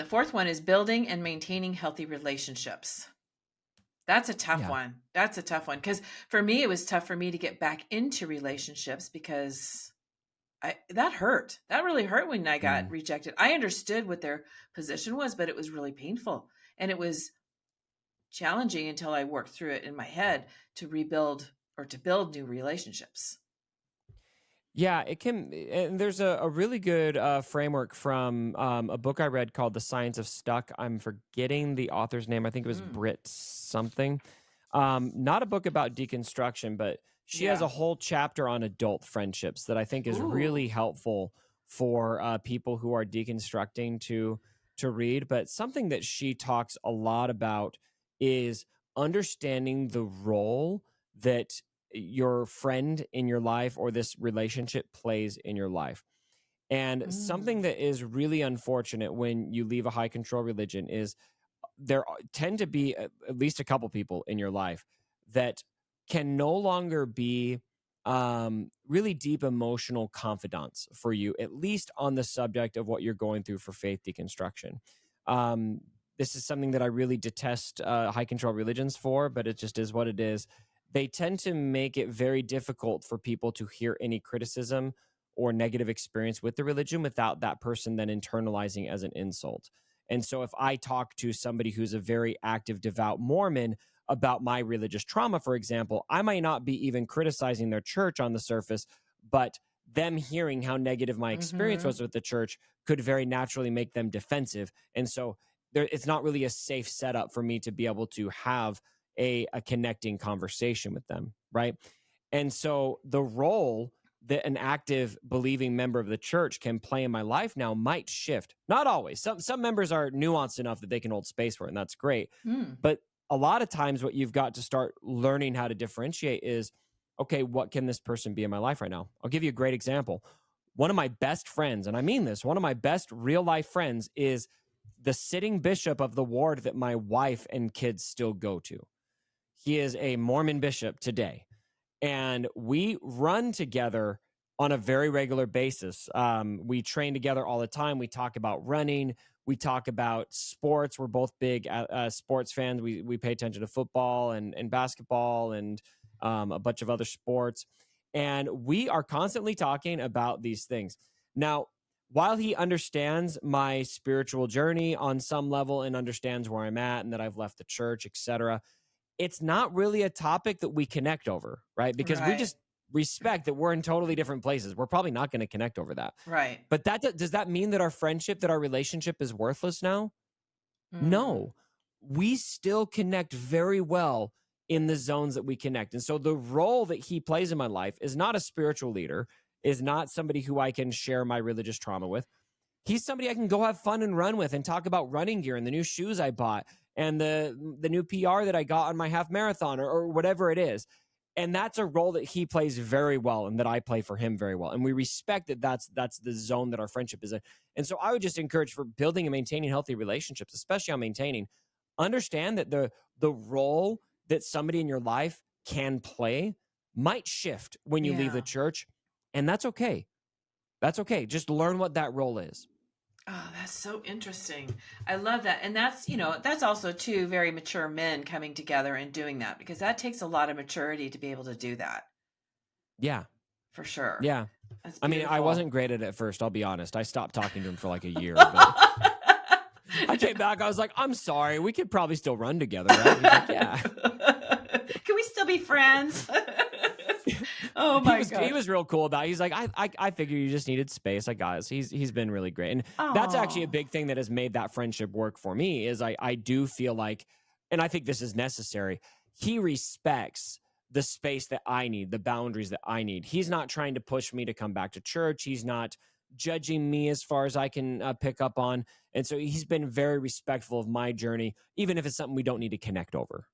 The fourth one is building and maintaining healthy relationships. That's a tough Yeah. one. That's a tough one. Because for me, it was tough for me to get back into relationships because that hurt. That really hurt when I got Mm. rejected. I understood what their position was, but it was really painful. And it was challenging until I worked through it in my head to rebuild or to build new relationships. Yeah, it can. And there's a really good framework from a book I read called The Science of Stuck. I'm forgetting the author's name. I think it was Mm, Britt something. Not a book about deconstruction, but she has yeah. a whole chapter on adult friendships that I think is really Ooh. helpful for people who are deconstructing to read. But something that she talks a lot about is understanding the role that your friend in your life or this relationship plays in your life. And something Mm, that is really unfortunate when you leave a high control religion is there tend to be at least a couple people in your life that can no longer be really deep emotional confidants for you, at least on the subject of what you're going through for faith deconstruction. Um, this is something that I really detest high control religions for, but it just is what it is. They tend to make it very difficult for people to hear any criticism or negative experience with the religion without that person then internalizing as an insult. And so if I talk to somebody who's a very active, devout Mormon about my religious trauma, for example, I might not be even criticizing their church on the surface, but them hearing how negative my experience mm-hmm. was with the church could very naturally make them defensive. And so it's not really a safe setup for me to be able to have a connecting conversation with them, right? And so the role that an active believing member of the church can play in my life now might shift. Not always. Some members are nuanced enough that they can hold space for it, and that's great. Mm. But a lot of times what you've got to start learning how to differentiate is, okay, what can this person be in my life right now? I'll give you a great example. One of my best friends, and I mean this, one of my best real life friends is the sitting bishop of the ward that my wife and kids still go to. He is a Mormon bishop today, and we run together on a very regular basis. We train together all the time. We talk about running. We talk about sports. We're both big sports fans. We pay attention to football and basketball and a bunch of other sports. And we are constantly talking about these things. Now, while he understands my spiritual journey on some level and understands where I'm at and that I've left the church, etc., it's not really a topic that we connect over, right? Because we Right. just respect that we're in totally different places. We're probably not going to connect over that. Right. But does that mean that our friendship, that our relationship is worthless now? Mm. No. We still connect very well in the zones that we connect. And so the role that he plays in my life is not a spiritual leader, is not somebody who I can share my religious trauma with. He's somebody I can go have fun and run with and talk about running gear and the new shoes I bought and the new PR that I got on my half marathon or whatever it is. And that's a role that he plays very well and that I play for him very well. And we respect that that's the zone that our friendship is in. And so I would just encourage, for building and maintaining healthy relationships, especially on maintaining, understand that the role that somebody in your life can play might shift when you leave the Yeah. church. And that's okay. That's okay. Just learn what that role is. Oh, that's so interesting. I love that. And that's, that's also two very mature men coming together and doing that because that takes a lot of maturity to be able to do that Yeah. for sure. Yeah. That's I mean, I beautiful. wasn't great at it at first, I'll be honest. I stopped talking to him for like a year, but I came back. I was like, I'm sorry. We could probably still run together, right? He's like, yeah. Can we still be friends? Oh he my was he gosh. was real cool about it. He's like, I figured you just needed space. I got it. So he's been really great. And that's actually a Oh, big thing that has made that friendship work for me is I do feel like, and I think this is necessary, he respects the space that I need, the boundaries that I need. He's not trying to push me to come back to church. He's not judging me as far as I can pick up on. And so he's been very respectful of my journey, even if it's something we don't need to connect over.